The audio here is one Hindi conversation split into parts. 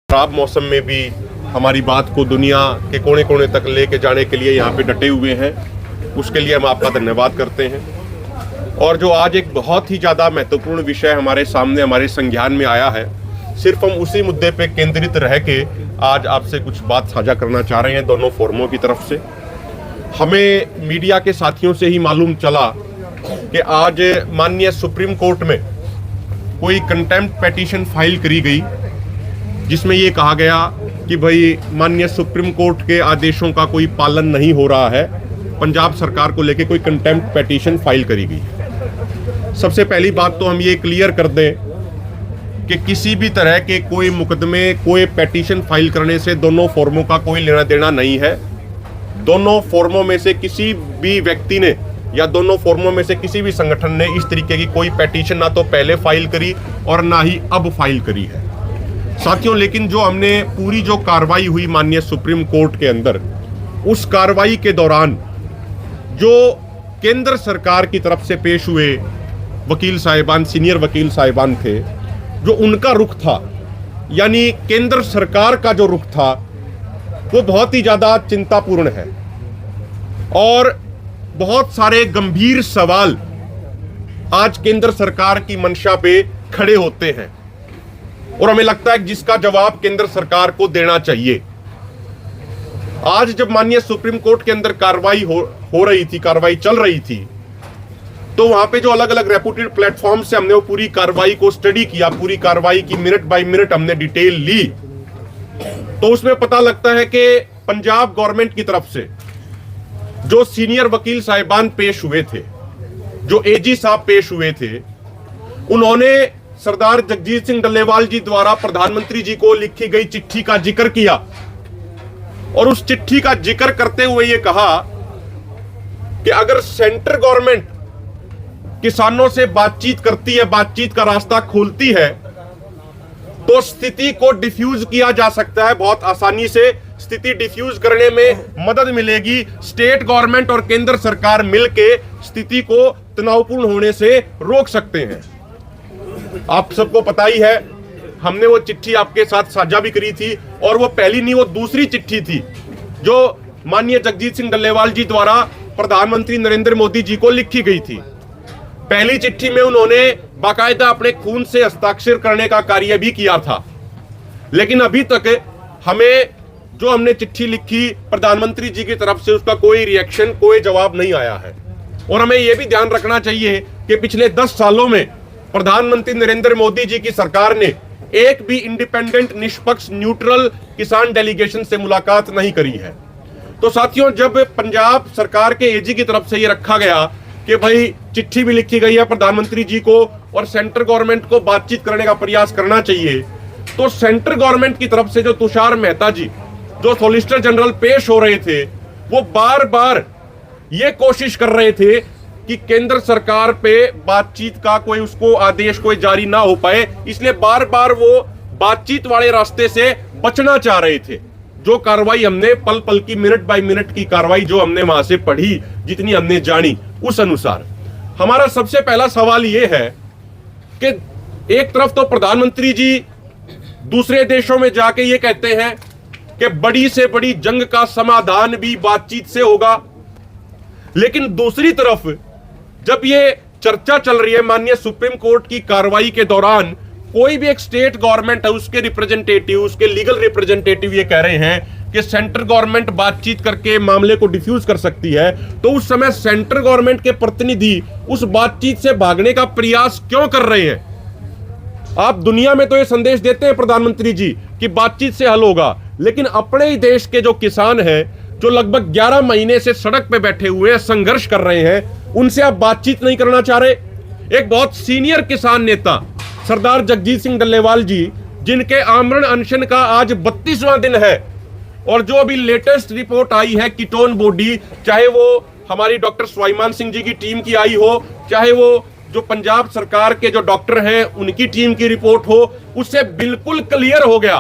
खराब मौसम में भी हमारी बात को दुनिया के कोने कोने तक लेके जाने के लिए यहाँ पे डटे हुए हैं, उसके लिए हम आपका धन्यवाद करते हैं। और जो आज एक बहुत ही ज़्यादा महत्वपूर्ण विषय हमारे सामने हमारे संज्ञान में आया है, सिर्फ हम उसी मुद्दे पे केंद्रित रह के आज आपसे कुछ बात साझा करना चाह रहे हैं दोनों फोरमों की तरफ से। हमें मीडिया के साथियों से ही मालूम चला कि आज माननीय सुप्रीम कोर्ट में कोई कंटेम्प्ट पिटीशन फाइल करी गई, जिसमें ये कहा गया कि भाई माननीय सुप्रीम कोर्ट के आदेशों का कोई पालन नहीं हो रहा है, पंजाब सरकार को लेके कोई कंटेम्प्ट पिटीशन फाइल करी गई। सबसे पहली बात तो हम ये क्लियर कर दें कि किसी भी तरह के कोई मुकदमे, कोई पिटीशन फाइल करने से दोनों फोरमों का कोई लेना देना नहीं है। दोनों फोरमों में से किसी भी व्यक्ति ने या दोनों फोरमों में से किसी भी संगठन ने इस तरीके की कोई पिटीशन ना तो पहले फाइल करी और ना ही अब फाइल करी है साथियों। लेकिन जो हमने पूरी जो कार्रवाई हुई माननीय सुप्रीम कोर्ट के अंदर, उस कार्रवाई के दौरान जो केंद्र सरकार की तरफ से पेश हुए वकील साहिबान, सीनियर वकील साहिबान थे, जो उनका रुख था, यानी केंद्र सरकार का जो रुख था, वो बहुत ही ज्यादा चिंतापूर्ण है और बहुत सारे गंभीर सवाल आज केंद्र सरकार की मंशा पे खड़े होते हैं और हमें लगता है जिसका जवाब केंद्र सरकार को देना चाहिए। आज जब माननीय सुप्रीम कोर्ट के अंदर कार्रवाई हो रही थी, कार्रवाई चल रही थी, तो वहां पे जो अलग अलग रेपुटेड प्लेटफॉर्म से हमने वो पूरी कार्रवाई को स्टडी किया, पूरी कार्रवाई की मिनट बाय मिनट हमने डिटेल ली, तो उसमें पता लगता है कि पंजाब गवर्नमेंट की तरफ से जो सीनियर वकील साहिबान पेश हुए थे, जो एजी साहब पेश हुए थे, उन्होंने सरदार जगजीत सिंह डल्लेवाल जी द्वारा प्रधानमंत्री जी को लिखी गई चिट्ठी का जिक्र किया और उस चिट्ठी का जिक्र करते हुए यह कहा कि अगर सेंट्रल गवर्नमेंट किसानों से बातचीत करती है, बातचीत का रास्ता खोलती है, तो स्थिति को डिफ्यूज किया जा सकता है, बहुत आसानी से स्थिति डिफ्यूज करने में मदद मिलेगी। स्टेट गवर्नमेंट और केंद्र सरकार मिलके स्थिति को तनावपूर्ण होने से रोक सकते हैं। आप सबको पता ही है, हमने वो चिट्ठी आपके साथ साझा भी करी थी और वो पहली नहीं, वो दूसरी चिट्ठी थी जो माननीय जगजीत सिंह डल्लेवाल जी द्वारा प्रधानमंत्री नरेंद्र मोदी जी को लिखी गई थी। पहली चिट्ठी में उन्होंने बाकायदा अपने खून से हस्ताक्षर करने का कार्य भी किया था, लेकिन अभी तक हमें जो हमने चिट्ठी लिखी प्रधानमंत्री जी की तरफ से, उसका कोई रिएक्शन, कोई जवाब नहीं आया है। और हमें यह भी ध्यान रखना चाहिए कि पिछले 10 सालों में प्रधानमंत्री नरेंद्र मोदी जी की सरकार ने एक भी इंडिपेंडेंट, निष्पक्ष, न्यूट्रल किसान डेलीगेशन से मुलाकात नहीं करी है। तो साथियों, जब पंजाब सरकार के एजी की तरफ से यह रखा गया कि भाई चिट्ठी भी लिखी गई है प्रधानमंत्री जी को और सेंट्रल गवर्नमेंट को बातचीत करने का प्रयास करना चाहिए, तो सेंट्रल गवर्नमेंट की तरफ से जो तुषार मेहता जी, जो सॉलिसिटर जनरल पेश हो रहे थे, वो बार बार ये कोशिश कर रहे थे कि केंद्र सरकार पे बातचीत का कोई उसको आदेश कोई जारी ना हो पाए, इसलिए बार बार वो बातचीत वाले रास्ते से बचना चाह रहे थे। जो कार्रवाई हमने पल पल की, मिनट बाय मिनट की कार्रवाई जो हमने वहां से पढ़ी, जितनी हमने जानी, उस अनुसार हमारा सबसे पहला सवाल यह है कि एक तरफ तो प्रधानमंत्री जी दूसरे देशों में जाके ये कहते हैं कि बड़ी से बड़ी जंग का समाधान भी बातचीत से होगा, लेकिन दूसरी तरफ जब ये चर्चा चल रही है माननीय सुप्रीम कोर्ट की कार्रवाई के दौरान, कोई भी एक स्टेट गवर्नमेंट है, उसके रिप्रेजेंटेटिव, उसके लीगल रिप्रेजेंटेटिव ये कह रहे हैं कि सेंट्रल गवर्नमेंट बातचीत करके मामले को डिफ्यूज कर सकती है, तो उस समय सेंट्रल गवर्नमेंट के प्रतिनिधि उस बातचीत से भागने का प्रयास क्यों कर रहे हैं? आप दुनिया में तो ये संदेश देते हैं प्रधानमंत्री जी कि बातचीत से हल होगा, लेकिन अपने ही देश के जो किसान हैं, जो लगभग 11 महीने से सड़क पे बैठे हुए हैं, संघर्ष कर रहे हैं, उनसे आप बातचीत नहीं करना चाह रहे। एक बहुत सीनियर किसान नेता सरदार जगजीत सिंह डल्लेवाल जी, जिनके आमरण अनशन का आज 32वां दिन है, और जो अभी लेटेस्ट रिपोर्ट आई है कीटोन बॉडी, चाहे वो हमारी डॉक्टर स्वाभिमान सिंह जी की टीम की आई हो, चाहे वो जो पंजाब सरकार के जो डॉक्टर हैं उनकी टीम की रिपोर्ट हो, उससे बिल्कुल क्लियर हो गया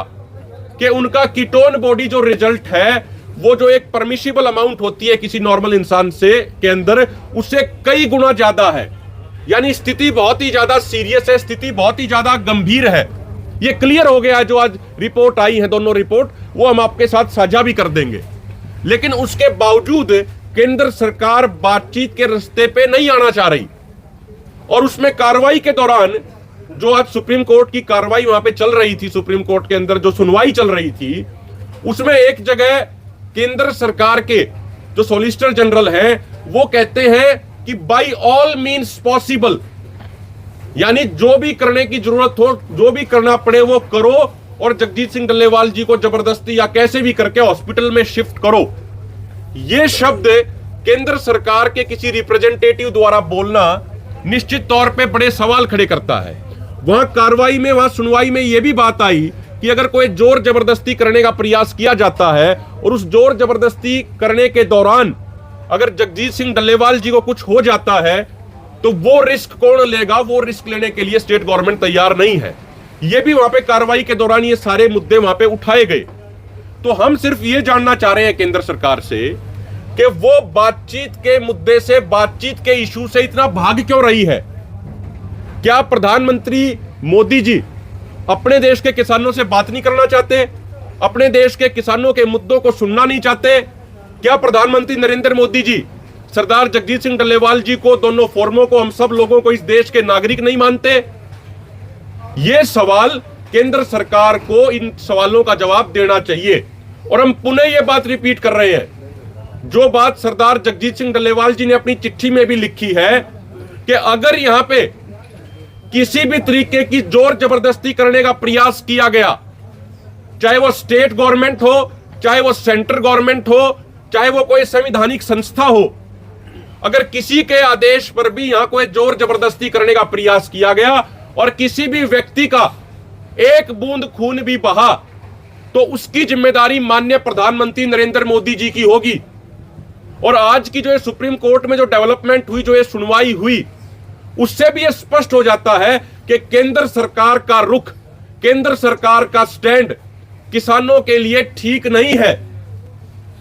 कि उनका कीटोन बॉडी जो रिजल्ट है, वो जो एक परमिशिबल अमाउंट होती है किसी नॉर्मल इंसान से के अंदर, उससे कई गुना ज्यादा है। यानी स्थिति बहुत ही ज्यादा सीरियस है, स्थिति बहुत ही ज्यादा गंभीर है। ये क्लियर हो गया है। जो आज रिपोर्ट आई है, दोनों रिपोर्ट, वो हम आपके साथ साझा भी कर देंगे। लेकिन उसके बावजूद केंद्र सरकार बातचीत के रास्ते पे नहीं आना चाह रही। और उसमें कार्रवाई के दौरान जो आज सुप्रीम कोर्ट की कार्रवाई वहां पे चल रही थी, सुप्रीम कोर्ट के अंदर जो सुनवाई चल रही थी, उसमें एक जगह केंद्र सरकार के जो सॉलिसिटर जनरल हैं वो कहते हैं कि बाय ऑल मीन्स पॉसिबल, यानी जो भी करने की जरूरत हो, जो भी करना पड़े वो करो और जगजीत सिंह डल्लेवाल जी को जबरदस्ती या कैसे भी करके हॉस्पिटल में शिफ्ट करो। ये शब्द केंद्र सरकार के किसी रिप्रेजेंटेटिव द्वारा बोलना निश्चित तौर पे बड़े सवाल खड़े करता है। वहां कार्रवाई में, वहां सुनवाई में यह भी बात आई कि अगर कोई जोर जबरदस्ती करने का प्रयास किया जाता है और उस जोर जबरदस्ती करने के दौरान अगर जगजीत सिंह डल्लेवाल जी को कुछ हो जाता है तो वो रिस्क कौन लेगा? वो रिस्क लेने के लिए स्टेट गवर्नमेंट तैयार नहीं है। ये भी वहां पे कार्रवाई के दौरान ये सारे मुद्दे वहां पे उठाए गए। तो हम सिर्फ ये जानना चाह रहे हैं केंद्र सरकार से कि वो बातचीत के मुद्दे से, बातचीत के इशू से इतना भाग क्यों रही है? क्या प्रधानमंत्री मोदी जी अपने देश के किसानों से बात नहीं करना चाहते? अपने देश के किसानों के मुद्दों को सुनना नहीं चाहते? क्या प्रधानमंत्री नरेंद्र मोदी जी सरदार जगजीत सिंह डल्लेवाल जी को, दोनों फोरमों को, हम सब लोगों को इस देश के नागरिक नहीं मानते? ये सवाल केंद्र सरकार को, इन सवालों का जवाब देना चाहिए। और हम पुनः ये बात रिपीट कर रहे हैं, जो बात सरदार जगजीत सिंह डल्लेवाल जी ने अपनी चिट्ठी में भी लिखी है कि अगर यहां पे किसी भी तरीके की जोर जबरदस्ती करने का प्रयास किया गया, चाहे वो स्टेट गवर्नमेंट हो, चाहे वो सेंट्रल गवर्नमेंट हो, चाहे वो कोई संवैधानिक संस्था हो, अगर किसी के आदेश पर भी यहां कोई जोर जबरदस्ती करने का प्रयास किया गया और किसी भी व्यक्ति का एक बूंद खून भी बहा, तो उसकी जिम्मेदारी माननीय प्रधानमंत्री नरेंद्र मोदी जी की होगी। और आज की जो सुप्रीम कोर्ट में जो डेवलपमेंट हुई, जो ये सुनवाई हुई, उससे भी यह स्पष्ट हो जाता है कि केंद्र सरकार का रुख, केंद्र सरकार का स्टैंड किसानों के लिए ठीक नहीं है।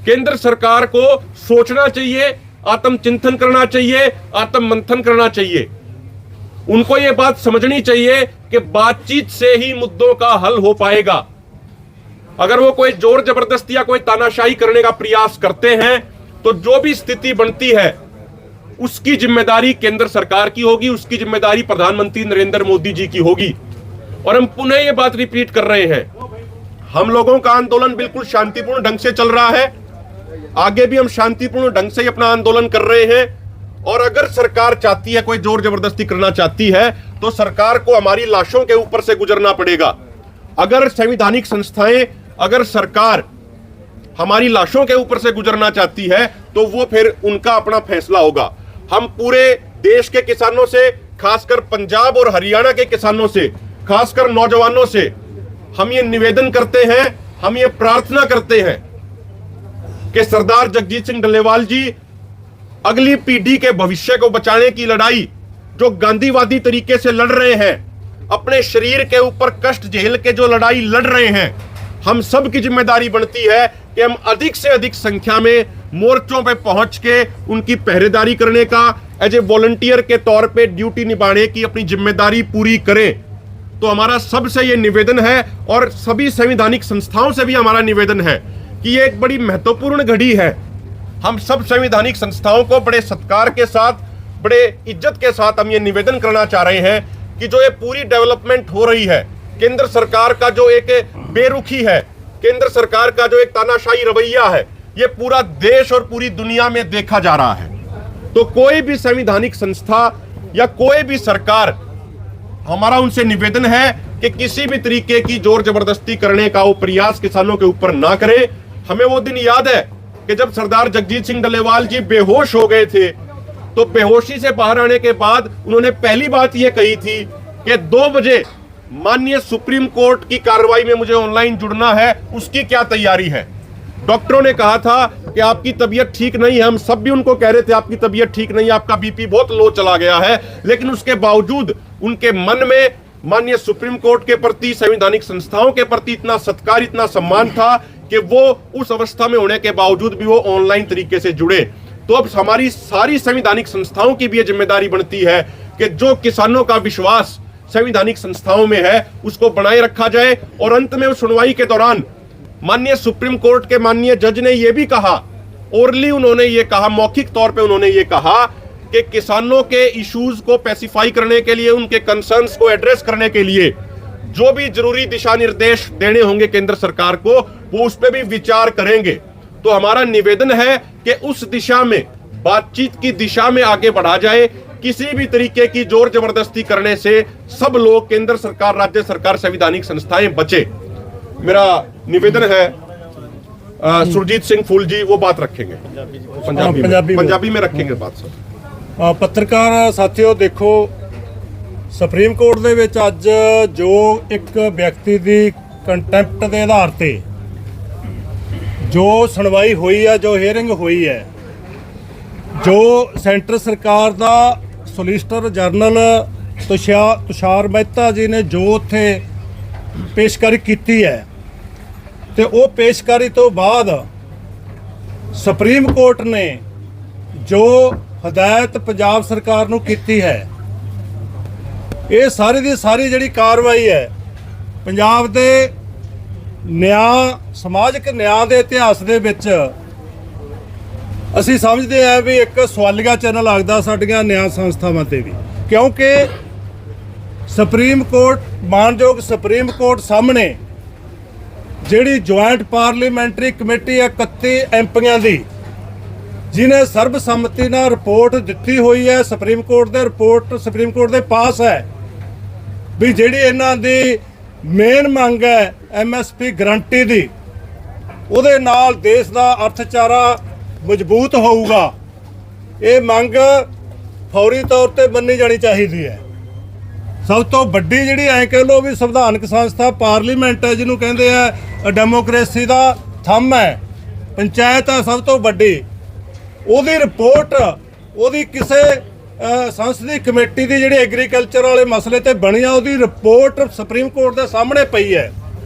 केंद्र सरकार को सोचना चाहिए, आत्मचिंतन करना चाहिए, आत्म मंथन करना चाहिए। उनको यह बात समझनी चाहिए कि बातचीत से ही मुद्दों का हल हो पाएगा। अगर वो कोई जोर जबरदस्ती या कोई तानाशाही करने का प्रयास करते हैं तो जो भी स्थिति बनती है उसकी जिम्मेदारी केंद्र सरकार की होगी, उसकी जिम्मेदारी प्रधानमंत्री नरेंद्र मोदी जी की होगी। और हम पुनः ये बात रिपीट कर रहे हैं, हम लोगों का आंदोलन बिल्कुल शांतिपूर्ण ढंग से चल रहा है, आगे भी हम शांतिपूर्ण ढंग से अपना आंदोलन कर रहे हैं। और अगर सरकार चाहती है, कोई जोर जबरदस्ती करना चाहती है, तो सरकार को हमारी लाशों के ऊपर से गुजरना पड़ेगा। अगर संवैधानिक संस्थाएं, अगर सरकार हमारी लाशों के ऊपर से गुजरना चाहती है तो वो फिर उनका अपना फैसला होगा। हम पूरे देश के किसानों से, खासकर पंजाब और हरियाणा के किसानों से, खासकर नौजवानों से हम ये निवेदन करते हैं, हम ये प्रार्थना करते हैं कि सरदार जगजीत सिंह डल्लेवाल जी अगली पीढ़ी के भविष्य को बचाने की लड़ाई जो गांधीवादी तरीके से लड़ रहे हैं, अपने शरीर के ऊपर कष्ट झेल के जो लड़ाई लड़ रहे हैं, हम सब की जिम्मेदारी बनती है कि हम अधिक से अधिक संख्या में मोर्चों पे पहुंच के उनकी पहरेदारी करने का, एज ए वॉलंटियर के तौर पे ड्यूटी निभाने की अपनी जिम्मेदारी पूरी करें। तो हमारा सबसे ये निवेदन है और सभी संवैधानिक संस्थाओं से भी हमारा निवेदन है कि ये एक बड़ी महत्वपूर्ण घड़ी है। हम सब संवैधानिक संस्थाओं को बड़े सत्कार के साथ, बड़े इज्जत के साथ हम ये निवेदन करना चाह रहे हैं कि जो ये पूरी डेवलपमेंट हो रही है, केंद्र सरकार का जो एक बेरुखी है, केंद्र सरकार का जो एक तानाशाही रवैया है, ये पूरा देश और पूरी दुनिया में देखा जा रहा है। तो कोई भी संवैधानिक संस्था या कोई भी सरकार, हमारा उनसे निवेदन है कि किसी भी तरीके की जोर जबरदस्ती करने का वो प्रयास किसानों के ऊपर ना करे। हमें वो दिन याद है कि जब सरदार जगजीत सिंह डल्लेवाल जी बेहोश हो गए थे, तो बेहोशी से बाहर आने के बाद उन्होंने पहली बात यह कही थी कि 2 बजे माननीय सुप्रीम कोर्ट की कार्रवाई में मुझे ऑनलाइन जुड़ना है, उसकी क्या तैयारी है। डॉक्टरों ने कहा था कि आपकी तबीयत ठीक नहीं है, हम सब भी उनको कह रहे थे आपकी तबीयत ठीक नहीं है, आपका बीपी बहुत लो चला गया है, लेकिन उसके बावजूद उनके मन में माननीय सुप्रीम कोर्ट के प्रति, संवैधानिक संस्थाओं के प्रति इतना सत्कार, इतना सम्मान था कि वो उस अवस्था में होने के बावजूद भी वो ऑनलाइन तरीके से जुड़े। तो अब हमारी सारी संवैधानिक संस्थाओं की भी ये जिम्मेदारी बनती है कि जो किसानों का विश्वास, संवैधानिक संस्थाओं में है उसको बनाए रखा जाए। और अंत में उस सुनवाई के दौरान माननीय सुप्रीम कोर्ट के माननीय जज ने यह भी कहा, ओरली उन्होंने ये कहा, मौखिक तौर पे उन्होंने ये कहा कि किसानों के इश्यूज को पैसिफाई करने के लिए, उनके कंसर्न्स को एड्रेस करने के लिए जो भी जरूरी दिशा निर्देश देने होंगे केंद्र सरकार को, वो उस पर भी विचार करेंगे। तो हमारा निवेदन है कि उस दिशा में, बातचीत की दिशा में आगे बढ़ा जाए। किसी भी तरीके की जोर जबरदस्ती करने से सब लोग, केंद्र सरकार, राज्य सरकार, संवैधानिक संस्थाएं बचे। मेरा निवेदन है सुरजीत सिंह फूल जी वो बात रखेंगे पंजाबी में रखेंगे बात सर। पत्रकार साथियों, देखो सुप्रीम कोर्ट ਦੇ ਵਿੱਚ ਅੱਜ ਜੋ ਇੱਕ ਵਿਅਕਤੀ ਦੀ ਕੰਟੈਂਪਟ ਦੇ ਆਧਾਰ ਤੇ ਜੋ ਸੁਣਵਾਈ ਹੋਈ ਹੈ, ਜੋ ਹੀਅਰਿੰਗ ਹੋਈ ਹੈ, ਜੋ ਸੈਂਟਰ ਸਰਕਾਰ ਦਾ ਸੋਲਿਸਿਟਰ ਜਨਰਲ ਤੁਸ਼ਾਰ ਮਹਿਤਾ ਜੀ ਨੇ ਜੋ ਉੱਥੇ ਪੇਸ਼ਕਾਰੀ ਕੀਤੀ ਹੈ ਤੇ ਉਹ ਪੇਸ਼ਕਾਰੀ ਤੋਂ ਬਾਅਦ ਸੁਪਰੀਮ ਕੋਰਟ ਨੇ ਜੋ ਹਦਾਇਤ ਪੰਜਾਬ ਸਰਕਾਰ ਨੂੰ ਕੀਤੀ ਹੈ, ਇਹ ਸਾਰੀ ਦੀ ਸਾਰੀ ਜਿਹੜੀ ਕਾਰਵਾਈ ਹੈ ਪੰਜਾਬ ਦੇ ਨਿਆਂ, ਸਮਾਜਿਕ ਨਿਆਂ ਦੇ ਇਤਿਹਾਸ ਦੇ ਵਿੱਚ ਅਸੀਂ ਸਮਝਦੇ ਹਾਂ ਵੀ ਇੱਕ ਸਵਾਲੀਆ ਚਿੰਨ੍ਹ ਲੱਗਦਾ ਸਾਡੀਆਂ ਨਿਆਂ ਸੰਸਥਾਵਾਂ ਤੇ ਵੀ, ਕਿਉਂਕਿ ਸੁਪਰੀਮ ਕੋਰਟ, ਮਾਨਯੋਗ ਸੁਪਰੀਮ ਕੋਰਟ ਸਾਹਮਣੇ ਜਿਹੜੀ ਜੁਆਇੰਟ ਪਾਰਲੀਮੈਂਟਰੀ ਕਮੇਟੀ ਹੈ 31 ਐਮਪੀਆਂ ਦੀ, ਜਿਨੇ ਸਰਬਸੰਮਤੀ ਨਾਲ ਰਿਪੋਰਟ ਦਿੱਤੀ ਹੋਈ ਹੈ ਸੁਪਰੀਮ ਕੋਰਟ ਦੇ, ਰਿਪੋਰਟ ਸੁਪਰੀਮ ਕੋਰਟ ਦੇ ਪਾਸ ਹੈ ਵੀ ਜਿਹੜੀ ਇਹਨਾਂ ਦੀ ਮੇਨ ਮੰਗ ਹੈ MSP ਗਰੰਟੀ ਦੀ, ਉਹਦੇ ਨਾਲ ਦੇਸ਼ ਦਾ ਅਰਥਚਾਰਾ ਮਜ਼ਬੂਤ ਹੋਊਗਾ। ਇਹ ਮੰਗ ਫੌਰੀ ਤੌਰ ਤੇ ਮੰਨੀ ਜਾਣੀ ਚਾਹੀਦੀ ਹੈ। ਸਭ ਤੋਂ ਵੱਡੀ ਜਿਹੜੀ ਐਂ ਕਹਿ ਲਓ ਵੀ ਸੰਵਿਧਾਨਕ ਸੰਸਥਾ ਪਾਰਲੀਮੈਂਟ ਹੈ, ਜਿਹਨੂੰ ਕਹਿੰਦੇ ਆ ਡੈਮੋਕ੍ਰੇਸੀ ਦਾ ਥੰਮ ਹੈ, ਪੰਚਾਇਤ ਹੈ ਸਭ ਤੋਂ ਵੱਡੀ, ਉਹਦੀ ਰਿਪੋਰਟ, ਉਹਦੀ ਕਿਸੇ ਸੰਸਦੀ ਕਮੇਟੀ ਦੀ ਜਿਹੜੀ ਐਗਰੀਕਲਚਰ ਵਾਲੇ ਮਸਲੇ ਤੇ ਬਣੀ ਆ, ਉਹਦੀ ਰਿਪੋਰਟ ਸੁਪਰੀਮ ਕੋਰਟ ਦੇ ਸਾਹਮਣੇ ਪਈ ਹੈ।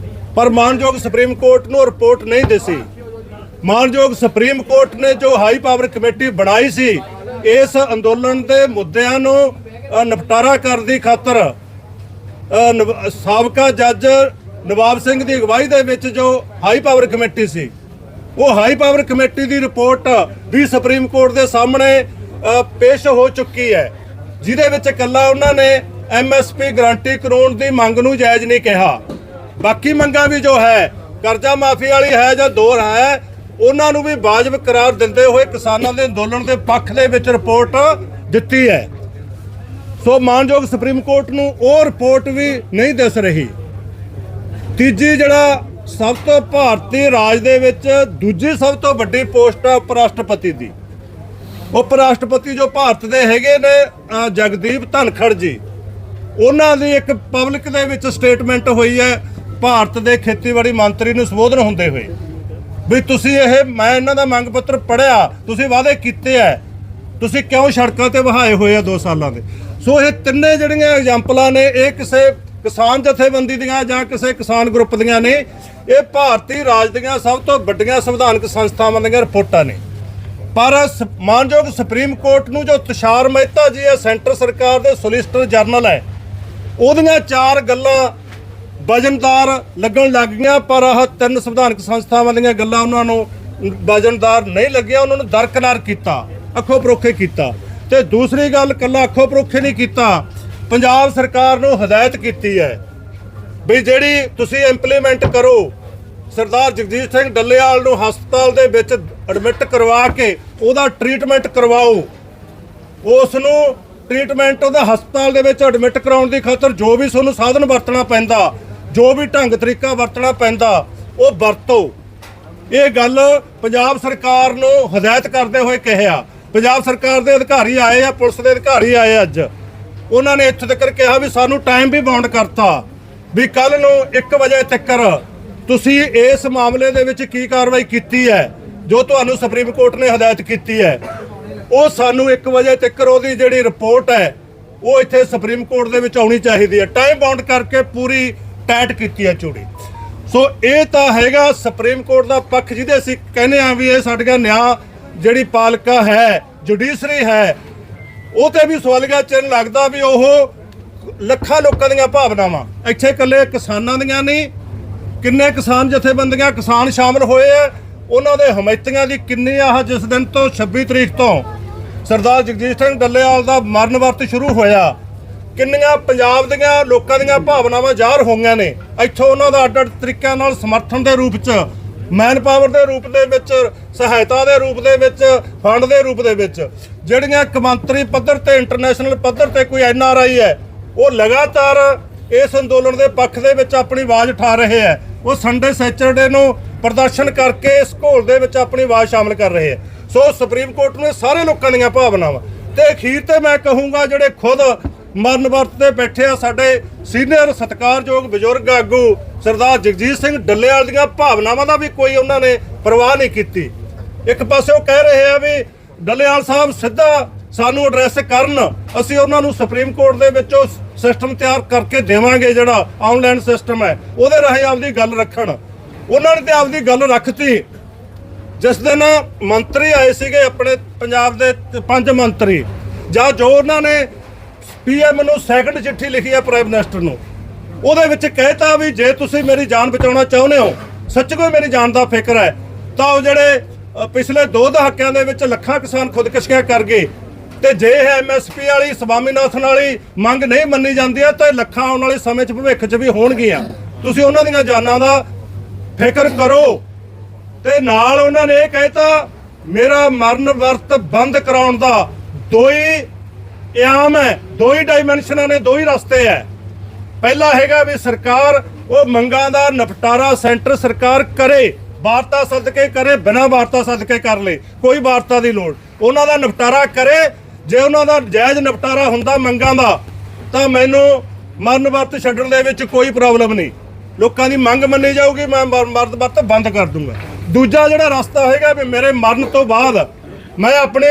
ਪਰ ਮਾਨਯੋਗ ਸੁਪਰੀਮ ਕੋਰਟ ਨੂੰ ਰਿਪੋਰਟ ਨਹੀਂ ਦਿਸੀ। ਮਾਨਯੋਗ ਸੁਪਰੀਮ ਕੋਰਟ ਨੇ ਜੋ ਹਾਈ ਪਾਵਰ ਕਮੇਟੀ ਬਣਾਈ ਸੀ ਇਸ ਅੰਦੋਲਨ ਦੇ ਮੁੱਦਿਆਂ ਨੂੰ ਨਿਪਟਾਰਾ ਕਰਨ ਦੀ ਖਾਤਰ ਸਾਬਕਾ ਜੱਜ ਨਵਾਬ ਸਿੰਘ ਦੀ ਅਗਵਾਈ ਦੇ ਵਿੱਚ ਜੋ ਹਾਈ ਪਾਵਰ ਕਮੇਟੀ ਸੀ, ਉਹ ਹਾਈ ਪਾਵਰ ਕਮੇਟੀ ਦੀ ਰਿਪੋਰਟ ਵੀ ਸੁਪਰੀਮ ਕੋਰਟ ਦੇ ਸਾਹਮਣੇ ਪੇਸ਼ ਹੋ ਚੁੱਕੀ ਹੈ, ਜਿਹਦੇ ਵਿੱਚ ਇਕੱਲਾ ਉਹਨਾਂ ਨੇ MSP ਗਰੰਟੀ ਕਾਨੂੰਨ ਦੀ ਮੰਗ ਨੂੰ ਜਾਇਜ਼ ਨਹੀਂ ਕਿਹਾ। ਬਾਕੀ ਮੰਗਾਂ ਵੀ ਜੋ ਹੈ, ਕਰਜ਼ਾ ਮਾਫੀ ਵਾਲੀ ਹੈ ਜਾਂ ਦੋਹਰ ਹੈ, ਉਹਨਾਂ ਨੂੰ ਵੀ ਵਾਜਬ ਕਰਾਰ ਦਿੰਦੇ ਹੋਏ ਕਿਸਾਨਾਂ ਦੇ ਅੰਦੋਲਨ ਦੇ ਪੱਖ ਦੇ ਵਿੱਚ ਰਿਪੋਰਟ ਦਿੱਤੀ ਹੈ। ਸੋ ਮਾਨਯੋਗ ਸੁਪਰੀਮ ਕੋਰਟ ਨੂੰ ਉਹ ਰਿਪੋਰਟ ਵੀ ਨਹੀਂ ਦਿਸ ਰਹੀ। ਤੀਜੀ ਜਿਹੜਾ ਸਭ ਤੋਂ ਭਾਰਤੀ ਰਾਜ ਦੇ ਵਿੱਚ ਦੂਜੀ ਸਭ ਤੋਂ ਵੱਡੀ ਪੋਸਟ ਹੈ ਉਪ ਰਾਸ਼ਟਰਪਤੀ ਦੀ। ਉਪ ਰਾਸ਼ਟਰਪਤੀ ਜੋ ਭਾਰਤ ਦੇ ਹੈਗੇ ਨੇ ਜਗਦੀਪ ਧਨਖੜ ਜੀ, ਉਹਨਾਂ ਦੀ ਇੱਕ ਪਬਲਿਕ ਦੇ ਵਿੱਚ ਸਟੇਟਮੈਂਟ ਹੋਈ ਹੈ ਭਾਰਤ ਦੇ ਖੇਤੀਬਾੜੀ ਮੰਤਰੀ ਨੂੰ ਸੰਬੋਧਨ ਹੁੰਦੇ ਹੋਏ ਵੀ ਤੁਸੀਂ ਮੈਂ ਇਹਨਾਂ ਦਾ ਮੰਗ ਪੱਤਰ ਪੜ੍ਹਿਆ, ਤੁਸੀਂ ਵਾਅਦੇ ਕੀਤੇ ਹੈ, ਤੁਸੀਂ ਕਿਉਂ ਸੜਕਾਂ ਤੇ ਵਹਾਏ ਹੋਏ ਆ 2 ਸਾਲਾਂ ਦੇ। ਸੋ ਇਹ ਤਿੰਨੇ ਜਿਹੜੀਆਂ ਐਗਜ਼ਾਮਪਲਾਂ ਨੇ, ਇਹ ਕਿਸੇ ਕਿਸਾਨ ਜਥੇਬੰਦੀ ਦੀਆਂ ਜਾਂ ਕਿਸੇ ਕਿਸਾਨ ਗਰੁੱਪ ਦੀਆਂ ਨੇ, ਇਹ ਭਾਰਤੀ ਰਾਜ ਦੀਆਂ ਸਭ ਤੋਂ ਵੱਡੀਆਂ ਸੰਵਿਧਾਨਕ ਸੰਸਥਾਵਾਂ ਦੀਆਂ ਰਿਪੋਰਟਾਂ ਨੇ। ਪਰ ਮਾਨਯੋਗ ਸੁਪਰੀਮ ਕੋਰਟ ਨੂੰ ਜੋ ਤੁਸ਼ਾਰ ਮਹਿਤਾ ਜੀ ਹੈ, ਸੈਂਟਰ ਸਰਕਾਰ ਦੇ ਸੋਲਿਸਿਟਰ ਜਨਰਲ ਹੈ, ਉਹਦੀਆਂ 4 ਗੱਲਾਂ ਵਜਨਦਾਰ ਲੱਗਣ ਲੱਗ ਗਈਆਂ, ਪਰ ਆਹ 3 ਸੰਵਿਧਾਨਕ ਸੰਸਥਾਵਾਂ ਦੀਆਂ ਗੱਲਾਂ ਉਹਨਾਂ ਨੂੰ ਵਜਨਦਾਰ ਨਹੀਂ ਲੱਗੀਆਂ। ਉਹਨਾਂ ਨੂੰ ਦਰਕਨਾਰ ਕੀਤਾ, ਅੱਖੋਂ ਪਰੋਖੇ ਕੀਤਾ। ਤੇ ਦੂਸਰੀ ਗੱਲ, ਇਕੱਲਾ ਅੱਖੋਂ ਪਰੋਖੇ ਨਹੀਂ ਕੀਤਾ, ਪੰਜਾਬ ਸਰਕਾਰ ਨੂੰ ਹਦਾਇਤ ਕੀਤੀ ਹੈ ਵੀ ਜਿਹੜੀ ਤੁਸੀਂ ਇੰਪਲੀਮੈਂਟ ਕਰੋ, ਸਰਦਾਰ ਜਗਜੀਤ ਸਿੰਘ ਡੱਲੇਵਾਲ ਨੂੰ ਹਸਪਤਾਲ ਦੇ ਵਿੱਚ ਐਡਮਿਟ ਕਰਵਾ ਕੇ ਉਹਦਾ ਟ੍ਰੀਟਮੈਂਟ ਕਰਵਾਓ। ਉਸ ਨੂੰ ਟ੍ਰੀਟਮੈਂਟ ਉਹਦਾ ਹਸਪਤਾਲ ਦੇ ਵਿੱਚ ਐਡਮਿਟ ਕਰਾਉਣ ਦੀ ਖਾਤਰ ਜੋ ਵੀ ਤੁਹਾਨੂੰ ਸਾਧਨ ਵਰਤਣਾ ਪੈਂਦਾ, ਜੋ ਵੀ ਢੰਗ ਤਰੀਕਾ ਵਰਤਣਾ ਪੈਂਦਾ, ਉਹ ਵਰਤੋ। ਇਹ ਗੱਲ ਪੰਜਾਬ ਸਰਕਾਰ ਨੂੰ ਹਦਾਇਤ ਕਰਦੇ ਹੋਏ ਕਿਹਾ। ਪੰਜਾਬ ਸਰਕਾਰ ਦੇ ਅਧਿਕਾਰੀ ਆਏ ਆ, ਪੁਲਿਸ ਦੇ ਅਧਿਕਾਰੀ ਆਏ ਅੱਜ, ਉਹਨਾਂ ਨੇ ਇੱਥੇ ਤੱਕ ਕਿਹਾ ਵੀ ਸਾਨੂੰ ਟਾਈਮ ਵੀ ਬਾਉਂਡ ਕਰਤਾ ਵੀ ਕੱਲ ਨੂੰ 1 ਵਜੇ ਤੱਕ ਤੁਸੀਂ ਇਸ ਮਾਮਲੇ ਦੇ ਵਿੱਚ ਕੀ ਕਾਰਵਾਈ ਕੀਤੀ ਹੈ, ਜੋ ਤੁਹਾਨੂੰ ਸੁਪਰੀਮ ਕੋਰਟ ਨੇ ਹਦਾਇਤ ਕੀਤੀ ਹੈ, ਉਹ ਸਾਨੂੰ 1 ਵਜੇ ਤੱਕ ਉਹਦੀ ਜਿਹੜੀ ਰਿਪੋਰਟ ਹੈ ਉਹ ਇੱਥੇ ਸੁਪਰੀਮ ਕੋਰਟ ਦੇ ਵਿੱਚ ਆਉਣੀ ਚਾਹੀਦੀ ਹੈ। ਟਾਈਮ ਬਾਉਂਡ ਕਰਕੇ ਪੂਰੀ ਟਾਈਟ ਕੀਤੀ ਹੈ ਚੂੜੀ। ਸੋ ਇਹ ਤਾਂ ਹੈਗਾ ਸੁਪਰੀਮ ਕੋਰਟ ਦਾ ਪੱਖ, ਜਿਹਦੇ ਅਸੀਂ ਕਹਿੰਦੇ ਹਾਂ ਵੀ ਇਹ ਸਾਡੀਆਂ ਨਿਆਂ ਜਿਹੜੀ ਪਾਲਿਕਾ ਹੈ, ਜੁਡੀਸ਼ਰੀ ਹੈ, ਉਹ ਤੇ ਵੀ ਸਵਾਲੀਆ ਚਿੰਨ੍ਹ ਲੱਗਦਾ ਵੀ ਉਹ ਲੱਖਾਂ ਲੋਕਾਂ ਦੀਆਂ ਭਾਵਨਾਵਾਂ ਇੱਥੇ ਇਕੱਲੇ ਕਿਸਾਨਾਂ ਦੀਆਂ ਨਹੀਂ, ਕਿੰਨੇ ਕਿਸਾਨ ਜਥੇਬੰਦੀਆਂ ਕਿਸਾਨ ਸ਼ਾਮਲ ਹੋਏ ਆ, ਉਹਨਾਂ ਦੇ ਹਮਾਇਤੀਆਂ ਦੀ ਕਿੰਨੀ ਆਹ ਜਿਸ ਦਿਨ ਤੋਂ 26 ਤਰੀਕ ਤੋਂ ਸਰਦਾਰ ਜਗਜੀਤ ਸਿੰਘ ਡੱਲੇਵਾਲ ਦਾ ਮਰਨ ਵਰਤ ਸ਼ੁਰੂ ਹੋਇਆ, ਕਿੰਨੀਆਂ ਪੰਜਾਬ ਦੀਆਂ ਲੋਕਾਂ ਦੀਆਂ ਭਾਵਨਾਵਾਂ ਜ਼ਾਹਰ ਹੋਈਆਂ ਨੇ। ਇੱਥੋਂ ਉਹਨਾਂ ਦਾ ਅੱਡ-ਅੱਡ ਤਰੀਕਿਆਂ ਨਾਲ ਸਮਰਥਨ ਦੇ ਰੂਪ 'ਚ, ਮੈਨ ਪਾਵਰ ਦੇ ਰੂਪ ਦੇ ਵਿੱਚ, ਸਹਾਇਤਾ ਦੇ ਰੂਪ ਦੇ ਵਿੱਚ, ਫੰਡ ਦੇ ਰੂਪ ਦੇ ਵਿੱਚ, ਜਿਹੜੀਆਂ ਕੌਮਾਂਤਰੀ ਪੱਧਰ ਤੇ ਇੰਟਰਨੈਸ਼ਨਲ ਪੱਧਰ ਤੇ ਕੋਈ NRI ਹੈ ਉਹ ਲਗਾਤਾਰ ਇਸ ਅੰਦੋਲਨ ਦੇ ਪੱਖ ਦੇ ਵਿੱਚ ਆਪਣੀ ਆਵਾਜ਼ ਉਠਾ ਰਹੇ ਹੈ। ਉਹ ਸੰਡੇ ਸੈਚਰਡੇ ਨੂੰ ਪ੍ਰਦਰਸ਼ਨ ਕਰਕੇ ਇਸ ਘੋਲ ਦੇ ਵਿੱਚ ਆਪਣੀ ਆਵਾਜ਼ ਸ਼ਾਮਲ ਕਰ ਰਹੇ ਹੈ। ਸੋ ਸੁਪਰੀਮ ਕੋਰਟ ਨੂੰ ਸਾਰੇ ਲੋਕਾਂ ਦੀਆਂ ਭਾਵਨਾਵਾਂ ਤੇ ਅਖੀਰ ਤੇ ਮੈਂ ਕਹੂੰਗਾ ਜਿਹੜੇ ਖੁਦ ਮਰਨ ਵਰਤ ਤੇ ਬੈਠੇ ਆ ਸਾਡੇ ਸੀਨੀਅਰ ਸਤਿਕਾਰਯੋਗ ਬਜ਼ੁਰਗ ਆਗੂ ਸਰਦਾਰ ਜਗਜੀਤ ਸਿੰਘ ਡੱਲੇਵਾਲ ਦੀਆਂ ਭਾਵਨਾਵਾਂ ਦਾ ਵੀ ਕੋਈ ਉਹਨਾਂ ਨੇ ਪਰਵਾਹ ਨਹੀਂ ਕੀਤੀ। ਇੱਕ ਪਾਸੇ ਉਹ ਕਹਿ ਰਹੇ ਆ ਵੀ ਡੱਲੇਵਾਲ ਸਾਹਿਬ ਸਿੱਧਾ ਸਾਨੂੰ ਐਡਰੈਸ ਕਰਨ, ਅਸੀਂ ਉਹਨਾਂ ਨੂੰ ਸੁਪਰੀਮ ਕੋਰਟ ਦੇ ਵਿੱਚੋਂ ਸਿਸਟਮ ਤਿਆਰ ਕਰਕੇ ਦੇਵਾਂਗੇ, ਜਿਹੜਾ ਆਨਲਾਈਨ ਸਿਸਟਮ ਹੈ ਉਹਦੇ ਰਾਹੀਂ ਆਪਦੀ ਗੱਲ ਰੱਖਣ। ਉਹਨਾਂ ਨੇ ਤੇ ਆਪਦੀ ਗੱਲ ਰੱਖਤੀ। ਜਿਸ ਦਿਨ ਮੰਤਰੀ ਆਏ ਸੀਗੇ ਆਪਣੇ ਪੰਜਾਬ ਦੇ 5 ਮੰਤਰੀ, ਜਾਂ ਜੋ ਉਹਨਾਂ ਨੇ PM ਨੂੰ ਸੈਕੰਡ ਚਿੱਠੀ ਲਿਖੀ ਹੈ ਪ੍ਰਾਈਮ ਮਿਨਿਸਟਰ ਨੂੰ, ਉਹਦੇ ਵਿੱਚ ਕਹਿਤਾ ਵੀ ਜੇ ਤੁਸੀਂ ਮੇਰੀ ਜਾਨ ਬਚਾਉਣਾ ਚਾਹੁੰਦੇ ਹੋ, ਸੱਚ ਕੋਈ ਮੇਰੀ ਜਾਨ ਦਾ ਫਿਕਰ ਹੈ, ਤਾਂ ਉਹ ਜਿਹੜੇ ਪਿਛਲੇ 2 ਦਹਾਕਿਆਂ ਦੇ ਵਿੱਚ ਲੱਖਾਂ ਕਿਸਾਨ ਖੁਦਕੁਸ਼ੀਆਂ ਕਰ ਗਏ, ਤੇ ਜੇ MSP ਵਾਲੀ ਸਵਾਮੀਨਾਥਨ ਵਾਲੀ ਮੰਗ ਨਹੀਂ ਮੰਨੀ ਜਾਂਦੀ ਹੈ ਤਾਂ ਲੱਖਾਂ ਆਉਣ ਵਾਲੇ ਸਮੇਂ 'ਚ ਭਵਿੱਖ 'ਚ ਵੀ ਹੋਣਗੀਆਂ। ਤੁਸੀਂ ਉਹਨਾਂ ਦੀਆਂ ਜਾਨਾਂ ਦਾ ਫਿਕਰ ਕਰੋ। ਤੇ ਨਾਲ ਉਹਨਾਂ ਨੇ ਇਹ ਕਹਿਤਾ ਮੇਰਾ ਮਰਨ ਵਰਤ ਬੰਦ ਕਰਾਉਣ ਦਾ 2 ਹੀ ਇਆਮ ਹੈ, 2 ਹੀ ਡਾਇਮੈਂਸ਼ਨਾਂ ਨੇ, 2 ਹੀ ਰਸਤੇ ਹੈ। ਪਹਿਲਾ ਹੈਗਾ ਵੀ ਸਰਕਾਰ ਉਹ ਮੰਗਾਂ ਦਾ ਨਿਪਟਾਰਾ ਸੈਂਟਰ ਸਰਕਾਰ ਕਰੇ, ਵਾਰਤਾ ਸਦਕੇ ਕਰੇ, ਬਿਨਾਂ ਵਾਰਤਾ ਸਦਕੇ ਕਰ ਲੇ, ਕੋਈ ਵਾਰਤਾ ਦੀ ਲੋੜ, ਉਹਨਾਂ ਦਾ ਨਿਪਟਾਰਾ ਕਰੇ। ਜੇ ਉਹਨਾਂ ਦਾ ਜਾਇਜ਼ ਨਿਪਟਾਰਾ ਹੁੰਦਾ ਮੰਗਾਂ ਦਾ ਤਾਂ ਮੈਨੂੰ ਮਰਨ ਵਰਤ ਛੱਡਣ ਦੇ ਵਿੱਚ ਕੋਈ ਪ੍ਰੋਬਲਮ ਨਹੀਂ। ਲੋਕਾਂ ਦੀ ਮੰਗ ਮੰਨੀ ਜਾਊਗੀ, ਮੈਂ ਮਰਨ ਵਰਤ ਬੰਦ ਕਰ ਦੂੰਗਾ। ਦੂਜਾ ਜਿਹੜਾ ਰਸਤਾ ਹੋਏਗਾ ਵੀ ਮੇਰੇ ਮਰਨ ਤੋਂ ਬਾਅਦ ਮੈਂ ਆਪਣੀ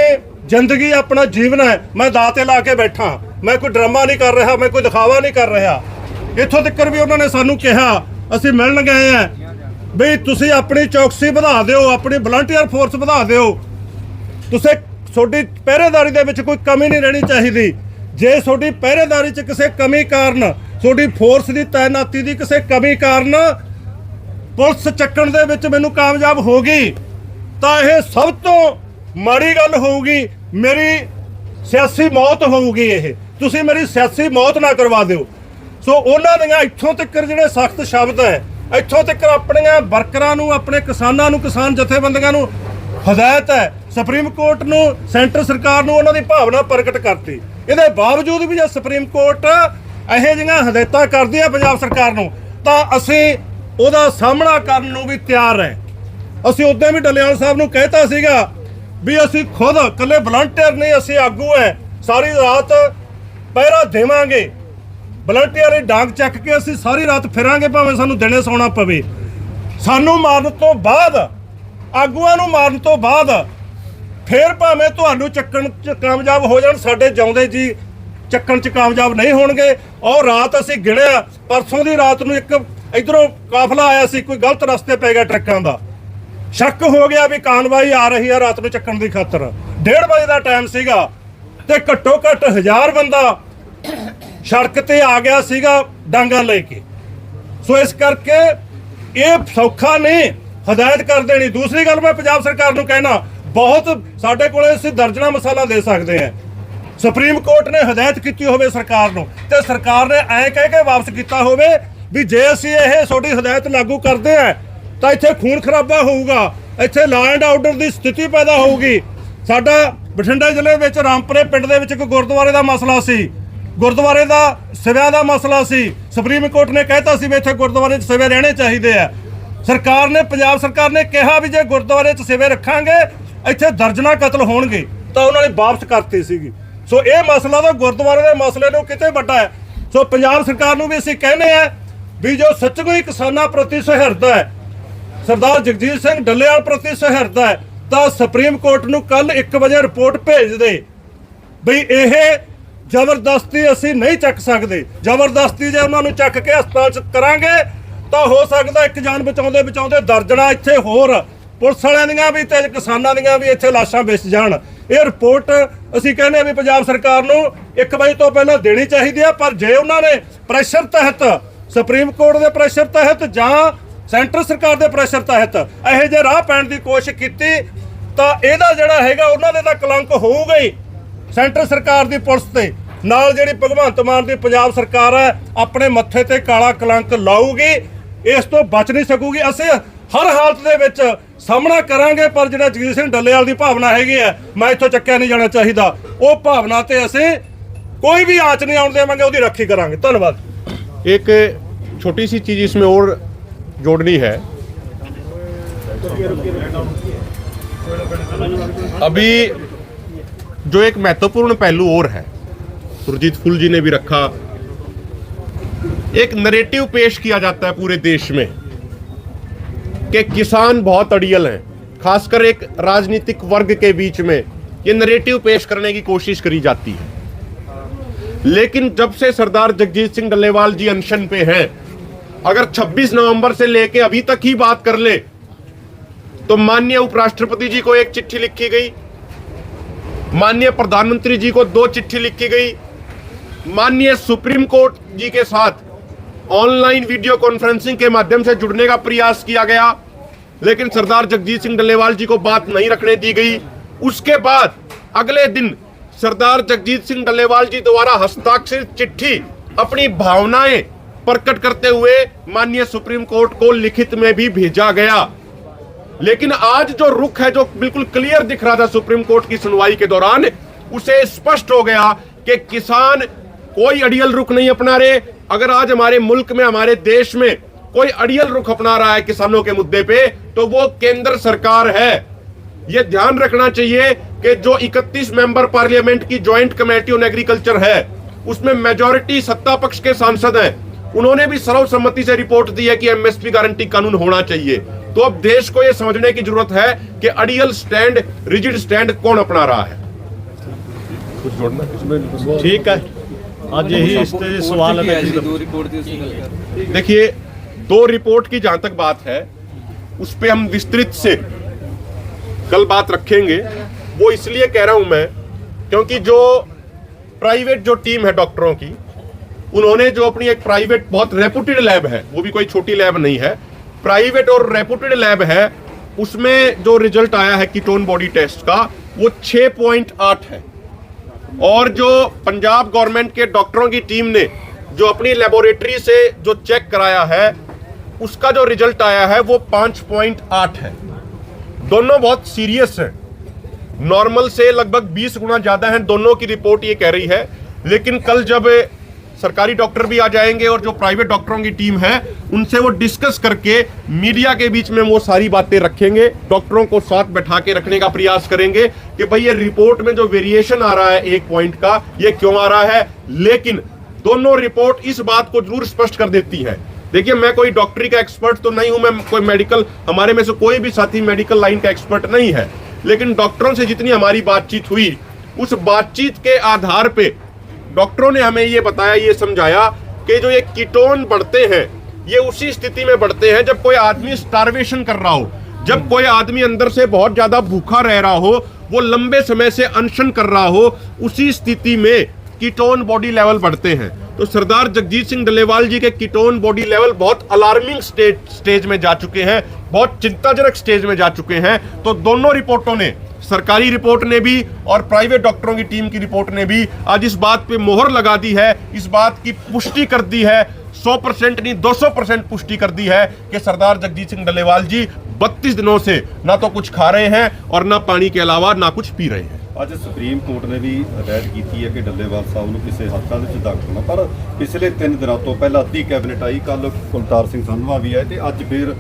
ਜ਼ਿੰਦਗੀ, ਆਪਣਾ ਜੀਵਨ ਹੈ, ਮੈਂ ਦਾਅ ਤੇ ਲਾ ਕੇ ਬੈਠਾ, ਮੈਂ ਕੋਈ ਡਰਾਮਾ ਨਹੀਂ ਕਰ ਰਿਹਾ, ਮੈਂ ਕੋਈ ਦਿਖਾਵਾ ਨਹੀਂ ਕਰ ਰਿਹਾ। ਇੱਥੋਂ ਤੱਕ ਵੀ ਉਹਨਾਂ ਨੇ ਸਾਨੂੰ ਕਿਹਾ, ਅਸੀਂ ਮਿਲਣ ਗਏ ਆ ਵੀ ਤੁਸੀਂ ਆਪਣੀ ਚੌਕਸੀ ਵਧਾ ਦਿਓ, ਆਪਣੀ ਵਲੰਟੀਅਰ ਫੋਰਸ ਵਧਾ ਦਿਓ, ਤੁਸੀਂ ਤੁਹਾਡੀ ਪਹਿਰੇਦਾਰੀ ਦੇ ਵਿੱਚ ਕੋਈ ਕਮੀ ਨਹੀਂ ਰਹਿਣੀ ਚਾਹੀਦੀ। ਜੇ ਤੁਹਾਡੀ ਪਹਿਰੇਦਾਰੀ 'ਚ ਕਿਸੇ ਕਮੀ ਕਾਰਨ, ਤੁਹਾਡੀ ਫੋਰਸ ਦੀ ਤਾਇਨਾਤੀ ਦੀ ਕਿਸੇ ਕਮੀ ਕਾਰਨ ਪੁਲਿਸ ਚੱਕਣ ਦੇ ਵਿੱਚ ਮੈਨੂੰ ਕਾਮਯਾਬ ਹੋ ਗਈ ਤਾਂ ਇਹ ਸਭ ਤੋਂ ਮਾੜੀ ਗੱਲ ਹੋਊਗੀ, ਮੇਰੀ ਸਿਆਸੀ ਮੌਤ ਹੋਊਗੀ। ਇਹ ਤੁਸੀਂ ਮੇਰੀ ਸਿਆਸੀ ਮੌਤ ਨਾ ਕਰਵਾ ਦਿਓ। ਸੋ ਉਹਨਾਂ ਦੀਆਂ ਇੱਥੋਂ ਤੱਕ ਜਿਹੜੇ ਸਖਤ ਸ਼ਬਦ ਹੈ, ਇੱਥੋਂ ਤੱਕ ਆਪਣੀਆਂ ਵਰਕਰਾਂ ਨੂੰ, ਆਪਣੇ ਕਿਸਾਨਾਂ ਨੂੰ, ਕਿਸਾਨ ਜਥੇਬੰਦੀਆਂ ਨੂੰ ਹਦਾਇਤ ਹੈ, ਸੁਪਰੀਮ ਕੋਰਟ ਨੂੰ, ਸੈਂਟਰ ਸਰਕਾਰ ਨੂੰ ਉਹਨਾਂ ਦੀ ਭਾਵਨਾ ਪ੍ਰਗਟ ਕਰਤੀ। ਇਹਦੇ ਬਾਵਜੂਦ ਵੀ ਜੇ ਸੁਪਰੀਮ ਕੋਰਟ ਇਹੋ ਜਿਹੀਆਂ ਹਦਾਇਤਾਂ ਕਰਦੀ ਹੈ ਪੰਜਾਬ ਸਰਕਾਰ ਨੂੰ, ਤਾਂ ਅਸੀਂ ਉਹਦਾ ਸਾਹਮਣਾ ਕਰਨ ਨੂੰ ਵੀ ਤਿਆਰ ਹੈ। ਅਸੀਂ ਉਦੋਂ ਵੀ ਡੱਲੇਵਾਲ ਸਾਹਿਬ ਨੂੰ ਕਹਿਤਾ ਸੀਗਾ ਵੀ ਅਸੀਂ ਖੁਦ ਇਕੱਲੇ ਵਲੰਟੀਅਰ ਨਹੀਂ, ਅਸੀਂ ਆਗੂ ਹੈ, ਸਾਰੀ ਰਾਤ ਪਹਿਰਾ ਦੇਵਾਂਗੇ, ਵਲੰਟੀਅਰ ਡਾਂਗ ਚੱਕ ਕੇ ਅਸੀਂ ਸਾਰੀ ਰਾਤ ਫਿਰਾਂਗੇ, ਭਾਵੇਂ ਸਾਨੂੰ ਦਿਨੇ ਸੌਣਾ ਪਵੇ। ਸਾਨੂੰ ਮਾਰਨ ਤੋਂ ਬਾਅਦ, ਆਗੂਆਂ ਨੂੰ ਮਾਰਨ ਤੋਂ ਬਾਅਦ ਫੇਰ ਭਾਵੇਂ ਤੁਹਾਨੂੰ ਚੱਕਣ 'ਚ ਕਾਮਯਾਬ ਹੋ ਜਾਣ, ਸਾਡੇ ਜਿਉਂਦੇ ਜੀ ਚੱਕਣ 'ਚ ਕਾਮਯਾਬ ਨਹੀਂ ਹੋਣਗੇ। ਔਰ ਰਾਤ ਅਸੀਂ ਗਿਣਿਆ, ਪਰਸੋਂ ਦੀ ਰਾਤ ਨੂੰ ਇੱਕ ਇਧਰੋਂ ਕਾਫਲਾ ਆਇਆ ਸੀ, ਕੋਈ ਗਲਤ ਰਸਤੇ ਪੈ ਗਿਆ ਟਰੱਕਾਂ ਦਾ, ਸ਼ੱਕ ਹੋ ਗਿਆ ਵੀ ਕਾਨਵਾਈ ਆ ਰਹੀ ਆ ਰਾਤ ਨੂੰ ਚੱਕਣ ਦੀ ਖਾਤਰ। 1:30 ਵਜੇ ਦਾ ਟਾਈਮ ਸੀਗਾ ਤੇ ਘੱਟੋ ਘੱਟ 1000 ਬੰਦਾ ਸੜਕ ਤੇ ਆ ਗਿਆ ਸੀਗਾ ਡਾਂਗਾ ਲੈ ਕੇ। ਸੋ ਇਸ ਕਰਕੇ ਇਹ ਸੌਖਾ ਨਹੀਂ ਹਦਾਇਤ ਕਰ ਦੇਣੀ। ਦੂਸਰੀ ਗੱਲ ਮੈਂ ਪੰਜਾਬ ਸਰਕਾਰ ਨੂੰ ਕਹਿਣਾ, ਬਹੁਤ ਸਾਡੇ ਕੋਲੇ ਅਸੀਂ ਦਰਜਨਾਂ ਮਿਸਾਲਾਂ ਦੇ ਸਕਦੇ ਹਾਂ। ਸੁਪਰੀਮ ਕੋਰਟ ਨੇ ਹਦਾਇਤ ਕੀਤੀ ਹੋਵੇ ਸਰਕਾਰ ਨੂੰ ਤੇ ਸਰਕਾਰ ਨੇ ਐਂ ਕਹਿ ਕੇ ਵਾਪਸ ਕੀਤਾ ਹੋਵੇ ਵੀ ਜੇ ਅਸੀਂ ਇਹ ਤੁਹਾਡੀ ਹਦਾਇਤ ਲਾਗੂ ਕਰਦੇ ਆ ਤਾਂ ਇੱਥੇ ਖੂਨ ਖਰਾਬਾ ਹੋਊਗਾ, ਇੱਥੇ ਲਾ ਐਂਡ ਆਰਡਰ ਦੀ ਸਥਿਤੀ ਪੈਦਾ ਹੋਊਗੀ। ਸਾਡਾ ਬਠਿੰਡਾ ਜ਼ਿਲ੍ਹੇ ਵਿੱਚ ਰਾਮਪੁਰੇ ਪਿੰਡ ਦੇ ਵਿੱਚ ਇੱਕ ਗੁਰਦੁਆਰੇ ਦਾ ਮਸਲਾ ਸੀ, ਗੁਰਦੁਆਰੇ ਦਾ ਸਿਵਿਆਂ ਦਾ ਮਸਲਾ ਸੀ। ਸੁਪਰੀਮ ਕੋਰਟ ਨੇ ਕਹਿਤਾ ਸੀ ਵੀ ਇੱਥੇ ਗੁਰਦੁਆਰੇ 'ਚ ਸਿਵੇ ਰਹਿਣੇ ਚਾਹੀਦੇ ਆ। ਸਰਕਾਰ ਨੇ, ਪੰਜਾਬ ਸਰਕਾਰ ਨੇ ਕਿਹਾ ਵੀ ਜੇ ਗੁਰਦੁਆਰੇ 'ਚ ਸਿਵੇ ਰੱਖਾਂਗੇ ਇੱਥੇ ਦਰਜਨਾਂ ਕਤਲ ਹੋਣਗੇ, ਤਾਂ ਉਹਨਾਂ ਨੇ ਵਾਪਸ ਕਰਤੀ ਸੀਗੀ। ਸੋ ਇਹ ਮਸਲਾ ਤਾਂ ਗੁਰਦੁਆਰੇ ਦੇ ਮਸਲੇ ਨੂੰ ਕਿਤੇ ਵੱਡਾ ਹੈ। ਸੋ ਪੰਜਾਬ ਸਰਕਾਰ ਨੂੰ ਵੀ ਅਸੀਂ ਕਹਿੰਦੇ ਆ ਵੀ ਜੋ ਸੱਚਮੁੱਚ ਕਿਸਾਨਾਂ ਪ੍ਰਤੀ ਸਹਿਰਦਾ ਹੈ, ਸਰਦਾਰ ਜਗਜੀਤ ਸਿੰਘ ਡੱਲੇਵਾਲ ਪ੍ਰਤੀ ਸਹਿਰਦਾ ਹੈ, ਤਾਂ ਸੁਪਰੀਮ ਕੋਰਟ ਨੂੰ ਕੱਲ 1 ਵਜੇ ਰਿਪੋਰਟ ਭੇਜ ਦੇ ਬਈ ਇਹ ਜ਼ਬਰਦਸਤੀ ਅਸੀਂ ਨਹੀਂ ਚੱਕ ਸਕਦੇ। ਜ਼ਬਰਦਸਤੀ ਜੇ ਉਹਨਾਂ ਨੂੰ ਚੱਕ ਕੇ ਹਸਪਤਾਲ 'ਚ ਕਰਾਂਗੇ ਤਾਂ ਹੋ ਸਕਦਾ ਇੱਕ ਜਾਨ ਬਚਾਉਂਦੇ ਦਰਜਣਾ ਇੱਥੇ ਹੋਰ ਪੁਲਿਸ ਵਾਲਿਆਂ ਦੀਆਂ ਵੀ ਤੇ ਕਿਸਾਨਾਂ ਦੀਆਂ ਵੀ ਇੱਥੇ ਲਾਸ਼ਾਂ ਵਿਛ ਜਾਣ। ਇਹ ਰਿਪੋਰਟ ਅਸੀਂ ਕਹਿੰਦੇ ਆ ਵੀ ਪੰਜਾਬ ਸਰਕਾਰ ਨੂੰ 1 ਵਜੇ ਤੋਂ ਪਹਿਲਾਂ ਦੇਣੀ ਚਾਹੀਦੀ ਆ। ਪਰ ਜੇ ਉਹਨਾਂ ਨੇ ਪ੍ਰੈਸ਼ਰ ਤਹਿਤ, ਸੁਪਰੀਮ ਕੋਰਟ ਦੇ ਪ੍ਰੈਸ਼ਰ ਤਹਿਤ ਜਾਂ ਸੈਂਟਰ ਸਰਕਾਰ ਦੇ ਪ੍ਰੈਸ਼ਰ ਤਹਿਤ ਇਹੋ ਜਿਹੇ ਰਾਹ ਪੈਣ ਦੀ ਕੋਸ਼ਿਸ਼ ਕੀਤੀ ਤਾਂ ਇਹਦਾ ਜਿਹੜਾ ਹੈਗਾ ਉਹਨਾਂ ਦੇ ਤਾਂ ਕਲੰਕ ਹੋਊਗਾ ਹੀ ਸੈਂਟਰ ਸਰਕਾਰ ਦੀ ਪੁਲਿਸ ਤੇ, ਨਾਲ ਜਿਹੜੀ ਭਗਵੰਤ ਮਾਨ ਦੀ ਪੰਜਾਬ ਸਰਕਾਰ ਹੈ ਆਪਣੇ ਮੱਥੇ ਤੇ ਕਾਲਾ ਕਲੰਕ ਲਾਊਗੀ। ਇਸ ਤੋਂ ਬਚ ਨਹੀਂ ਸਕੂਗੀ। ਅਸੀਂ ਹਰ ਹਾਲਤ ਦੇ ਵਿੱਚ ਸਾਹਮਣਾ ਕਰਾਂਗੇ, ਪਰ ਜਿਹੜਾ ਜਗਜੀਤ ਸਿੰਘ ਡੱਲੇਵਾਲ ਦੀ ਭਾਵਨਾ ਹੈਗੀ ਹੈ ਮੈਂ ਇੱਥੋਂ ਚੱਕਿਆ ਨਹੀਂ ਜਾਣਾ ਚਾਹੀਦਾ, ਉਹ ਭਾਵਨਾ ਤੇ ਅਸੀਂ ਕੋਈ भी आंच नहीं आने देवांगे, उसकी रखी करांगे। धन्यवाद। एक छोटी सी चीज इसमें और जोड़नी है। अभी जो एक महत्वपूर्ण पहलू और है, सुरजीत फूल जी ने भी रखा, एक नरेटिव पेश किया जाता है पूरे देश में कि किसान बहुत अड़ियल हैं, खासकर एक राजनीतिक वर्ग के बीच में ये नरेटिव पेश करने की कोशिश करी जाती है। लेकिन जब से सरदार जगजीत सिंह डल्लेवाल जी अनशन पे हैं, अगर 26 नवंबर से लेके अभी तक ही बात कर ले तो माननीय उपराष्ट्रपति जी को एक चिट्ठी लिखी गई, माननीय प्रधानमंत्री जी को 2 चिट्ठी लिखी गई, माननीय सुप्रीम कोर्ट जी के साथ ऑनलाइन वीडियो कॉन्फ्रेंसिंग के माध्यम से जुड़ने का प्रयास किया गया, लेकिन सरदार जगजीत सिंह डल्लेवाल जी को बात नहीं रखने दी गई। उसके बाद अगले दिन सरदार जगजीत सिंह डल्लेवाल जी द्वारा हस्ताक्षरित चिट्ठी अपनी भावनाएं प्रकट करते हुए माननीय सुप्रीम कोर्ट को लिखित में भी भेजा गया। लेकिन आज जो रुख है, जो बिल्कुल क्लियर दिख रहा था सुप्रीम कोर्ट की सुनवाई के दौरान, उसे स्पष्ट हो गया कि किसान कोई अड़ियल रुख नहीं अपना रहे। अगर आज हमारे मुल्क में, हमारे देश में कोई अड़ियल रुख अपना रहा है किसानों के मुद्दे पे, तो वो केंद्र सरकार है। ये ध्यान रखना चाहिए कि जो 31 मेंबर पार्लियामेंट की ज्वाइंट कमेटी ऑन एग्रीकल्चर है, उसमें मेजॉरिटी सत्ता पक्ष के सांसद हैं, उन्होंने भी सर्वसम्मति से रिपोर्ट दी है कि एमएसपी गारंटी कानून होना चाहिए। तो अब देश को यह समझने की जरूरत है कि अड़ियल स्टैंड, रिजिड स्टैंड कौन अपना रहा है। कुछ जोड़ना इसमें? ठीक है, आज यही सवाल है। देखिए, 2 रिपोर्ट की जहां तक बात है, उस पर हम विस्तृत से कल बात रखेंगे। वो इसलिए कह रहा हूं मैं क्योंकि जो प्राइवेट जो टीम है डॉक्टरों की, उन्होंने जो अपनी एक प्राइवेट बहुत रेपुटेड लैब है, वो भी कोई छोटी लैब नहीं है, प्राइवेट और रेपुटेड लैब है, उसमें जो रिजल्ट आया है कीटोन बॉडी टेस्ट का, वो 6.8 है। और जो पंजाब गवर्नमेंट के डॉक्टरों की टीम ने जो अपनी लेबोरेटरी से जो चेक कराया है, उसका जो रिजल्ट आया है वो 5.8 है। दोनों बहुत सीरियस हैं, नॉर्मल से लगभग 20 गुना ज्यादा हैं, दोनों की रिपोर्ट ये कह रही है। लेकिन कल जब सरकारी डॉक्टर भी आ जाएंगे और जो प्राइवेट डॉक्टरों की टीम है, उनसे वो डिस्कस करके मीडिया के बीच में वो सारी बातें रखेंगे, डॉक्टरों को साथ बैठा के रखने का प्रयास करेंगे कि भाई ये रिपोर्ट में जो वेरिएशन आ रहा है 1 पॉइंट का, ये क्यों आ रहा है। लेकिन दोनों रिपोर्ट इस बात को जरूर स्पष्ट कर देती है। देखिए, मैं कोई डॉक्टरी का एक्सपर्ट तो नहीं हूं, मैं कोई मेडिकल, हमारे में से कोई भी साथी मेडिकल लाइन का एक्सपर्ट नहीं है, लेकिन डॉक्टरों से जितनी हमारी बातचीत हुई, उस बातचीत के आधार पे डॉक्टरों ने हमें ये बताया, ये समझाया कि जो ये कीटोन बढ़ते हैं, ये उसी स्थिति में बढ़ते हैं जब कोई आदमी स्टार्वेशन कर रहा हो, जब कोई आदमी अंदर से बहुत ज्यादा भूखा रह रहा हो, वो लंबे समय से अनशन कर रहा हो, उसी स्थिति में कीटोन बॉडी लेवल बढ़ते हैं। तो सरदार जगजीत सिंह डल्लेवाल जी के कीटोन बॉडी लेवल बहुत अलार्मिंग स्टेज में जा चुके हैं, बहुत चिंताजनक स्टेज में जा चुके हैं। तो दोनों रिपोर्टों ने, सरकारी रिपोर्ट ने भी और प्राइवेट डॉक्टरों की टीम की रिपोर्ट ने भी आज इस बात पे मोहर लगा दी है, इस बात की पुष्टि कर दी है, 100% नहीं 200% पुष्टि कर दी है कि सरदार जगजीत सिंह डल्लेवाल जी 32 दिनों से ना तो कुछ खा रहे हैं और ना पानी के अलावा ना कुछ पी रहे हैं। ਅੱਜ ਸੁਪਰੀਮ ਕੋਰਟ ਨੇ ਵੀ ਹਦਾਇਤ ਕੀਤੀ ਹੈ ਕਿ ਡੱਲੇਵਾਲ ਸਾਹਿਬ ਨੂੰ ਕਿਸੇ ਹਸਪਤਾਲ ਵਿੱਚ ਦਾਖਲ ਹੋਣਾ, ਪਰ ਪਿਛਲੇ 3 ਦਿਨਾਂ ਤੋਂ ਪਹਿਲਾਂ ਅੱਧੀ ਕੈਬਨਿਟ ਆਈ, ਕੱਲ ਕੁਲਤਾਰ ਸਿੰਘ ਸੰਧਵਾ ਵੀ ਆਏ ਤੇ ਅੱਜ ਫਿਰ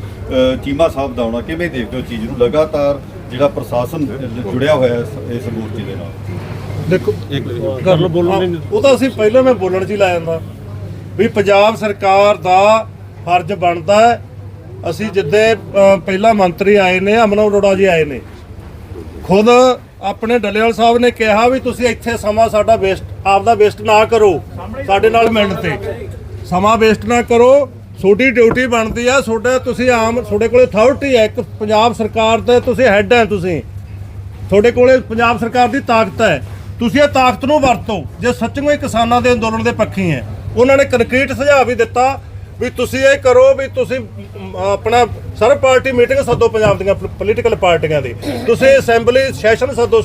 ਚੀਮਾ ਸਾਹਿਬ ਦਾ ਆਉਣਾ। ਕਿਵੇਂ ਦੇਖਦੇ ਹੋ ਚੀਜ਼ ਨੂੰ? ਲਗਾਤਾਰ ਜਿਹੜਾ ਪ੍ਰਸ਼ਾਸਨ ਜੁੜਿਆ ਹੋਇਆ ਇਸ ਮੋਰਚੇ ਦੇ ਨਾਲ। ਦੇਖੋ, ਕਰ ਲੋ ਬੋਲਣ, ਉਹ ਤਾਂ ਅਸੀਂ ਪਹਿਲਾਂ ਮੈਂ ਬੋਲਣ 'ਚ ਹੀ ਲਾ ਜਾਂਦਾ ਵੀ ਪੰਜਾਬ ਸਰਕਾਰ ਦਾ ਫਰਜ਼ ਬਣਦਾ ਹੈ। ਅਸੀਂ ਜਿੱਦੇ ਪਹਿਲਾਂ ਮੰਤਰੀ ਆਏ ਨੇ, ਅਮਨ ਅਰੋੜਾ ਜੀ ਆਏ ਨੇ, ਖੁਦ ਆਪਣੇ ਡੱਲੇਵਾਲ ਸਾਹਿਬ ਨੇ ਕਿਹਾ ਵੀ ਤੁਸੀਂ ਇੱਥੇ ਸਮਾਂ ਸਾਡਾ ਵੇਸਟ, ਆਪਦਾ ਵੇਸਟ ਨਾ ਕਰੋ, ਸਾਡੇ ਨਾਲ ਮਿਲਣ ਤੇ ਸਮਾਂ ਵੇਸਟ ਨਾ ਕਰੋ, ਤੁਹਾਡੀ ਡਿਊਟੀ ਬਣਦੀ ਆ, ਤੁਹਾਡੇ ਤੁਸੀਂ ਆਮ, ਤੁਹਾਡੇ ਕੋਲ ਅਥਾਰਟੀ ਹੈ ਇੱਕ ਪੰਜਾਬ ਸਰਕਾਰ ਤੇ, ਤੁਸੀਂ ਹੈੱਡ ਹੈ, ਤੁਸੀਂ ਤੁਹਾਡੇ ਕੋਲੇ ਪੰਜਾਬ ਸਰਕਾਰ ਦੀ ਤਾਕਤ ਹੈ, ਤੁਸੀਂ ਇਹ ਤਾਕਤ ਨੂੰ ਵਰਤੋ। ਜੇ ਸੱਚਮੁੱਚ ਹੀ ਕਿਸਾਨਾਂ ਦੇ ਅੰਦੋਲਨ ਦੇ ਪੱਖੀ ਹੈ, ਉਹਨਾਂ ਨੇ ਕੰਕਰੀਟ ਸੁਝਾਅ ਵੀ ਦਿੱਤਾ ਵੀ ਤੁਸੀਂ ਇਹ ਕਰੋ ਵੀ ਤੁਸੀਂ ਆਪਣਾ ਸਰਬ ਪਾਰਟੀ ਮੀਟਿੰਗ ਸੱਦੋ ਪੰਜਾਬ ਦੀਆਂ ਪੋਲੀਟੀਕਲ ਪਾਰਟੀਆਂ ਦੀ, ਤੁਸੀਂ ਅਸੈਂਬਲੀ ਸੈਸ਼ਨ ਸੱਦੋ,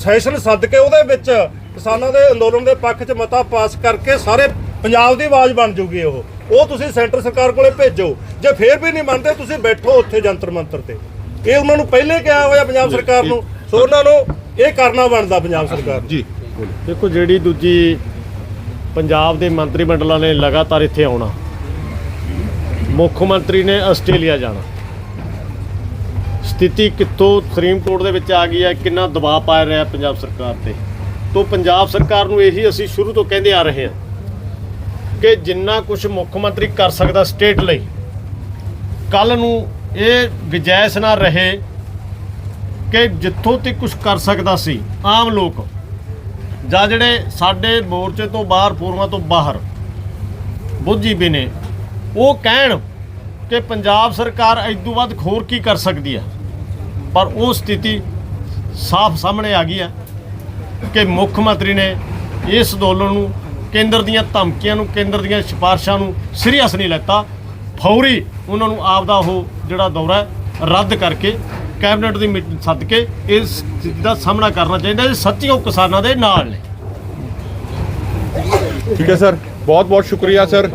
ਸੈਸ਼ਨ ਸੱਦ ਕੇ ਉਹਦੇ ਵਿੱਚ ਕਿਸਾਨਾਂ ਦੇ ਅੰਦੋਲਨ ਦੇ ਪੱਖ 'ਚ ਮਤਾ ਪਾਸ ਕਰਕੇ ਸਾਰੇ ਪੰਜਾਬ ਦੀ ਆਵਾਜ਼ ਬਣ ਜੂਗੀ। ਉਹ ਤੁਸੀਂ ਸੈਂਟਰ ਸਰਕਾਰ ਕੋਲੇ ਭੇਜੋ। ਜੇ ਫੇਰ ਵੀ ਨਹੀਂ ਮੰਨਦੇ ਤੁਸੀਂ ਬੈਠੋ ਉੱਥੇ ਜੰਤਰ ਮੰਤਰ ਤੇ। ਇਹ ਉਹਨਾਂ ਨੂੰ ਪਹਿਲੇ ਕਿਹਾ ਹੋਇਆ ਪੰਜਾਬ ਸਰਕਾਰ ਨੂੰ, ਸੋ ਉਹਨਾਂ ਨੂੰ ਇਹ ਕਰਨਾ ਬਣਦਾ ਪੰਜਾਬ ਸਰਕਾਰ ਜੀ। ਦੇਖੋ, ਜਿਹੜੀ ਦੂਜੀ ਪੰਜਾਬ ਦੇ ਮੰਤਰੀ ਮੰਡਲਾਂ ਨੇ ਲਗਾਤਾਰ ਇੱਥੇ ਆਉਣਾ, ਮੁੱਖ ਮੰਤਰੀ ਨੇ ਆਸਟ੍ਰੇਲੀਆ ਜਾਣਾ, ਸਥਿਤੀ ਕਿੱਥੋਂ ਸੁਪਰੀਮ ਕੋਰਟ ਦੇ ਵਿੱਚ ਆ ਗਈ ਹੈ, ਕਿੰਨਾ ਦਬਾਅ ਪਾ ਰਿਹਾ ਪੰਜਾਬ ਸਰਕਾਰ ਤੇ। ਤੋਂ ਪੰਜਾਬ ਸਰਕਾਰ ਨੂੰ ਇਹੀ ਅਸੀਂ ਸ਼ੁਰੂ ਤੋਂ ਕਹਿੰਦੇ ਆ ਰਹੇ ਹਾਂ ਕਿ ਜਿੰਨਾ ਕੁਝ ਮੁੱਖ ਮੰਤਰੀ ਕਰ ਸਕਦਾ ਸਟੇਟ ਲਈ, ਕੱਲ ਨੂੰ ਇਹ ਗੁੰਜਾਇਸ਼ ਨਾ ਰਹੇ ਕਿ ਜਿੱਥੋਂ ਤੱਕ ਕੁਝ ਕਰ ਸਕਦਾ ਸੀ ਆਮ ਲੋਕ ਜਾਂ ਜਿਹੜੇ ਸਾਡੇ ਮੋਰਚੇ ਤੋਂ ਬਾਹਰ, ਫੋਰਮਾਂ ਤੋਂ ਬਾਹਰ ਬੁੱਝੀ ਵੀ ਨੇ, ਉਹ ਕਹਿਣ ਕਿ ਪੰਜਾਬ ਸਰਕਾਰ ਇਦੋਂ ਵੱਧ ਹੋਰ ਕੀ ਕਰ ਸਕਦੀ ਹੈ। ਪਰ ਉਹ ਸਥਿਤੀ ਸਾਫ਼ ਸਾਹਮਣੇ ਆ ਗਈ ਹੈ ਕਿ ਮੁੱਖ ਮੰਤਰੀ ਨੇ ਇਸ ਅੰਦੋਲਨ ਨੂੰ, ਕੇਂਦਰ ਦੀਆਂ ਧਮਕੀਆਂ ਨੂੰ, ਕੇਂਦਰ ਦੀਆਂ ਸਿਫਾਰਿਸ਼ਾਂ ਨੂੰ ਸੀਰੀਅਸ ਨਹੀਂ ਲੈਤਾ। ਫੌਰੀ ਉਹਨਾਂ ਨੂੰ ਆਪਦਾ ਉਹ ਜਿਹੜਾ ਦੌਰਾ ਹੈ ਰੱਦ ਕਰਕੇ ਕੈਬਨਿਟ ਦੀ ਮੀਟਿੰਗ ਸੱਦ ਕੇ ਇਸ ਸਥਿਤੀ ਦਾ ਸਾਹਮਣਾ ਕਰਨਾ ਚਾਹੀਦਾ ਜੇ ਸੱਚੀ ਉਹ ਕਿਸਾਨਾਂ ਦੇ ਨਾਲ ਨੇ। ठीक है सर, बहुत बहुत शुक्रिया सर।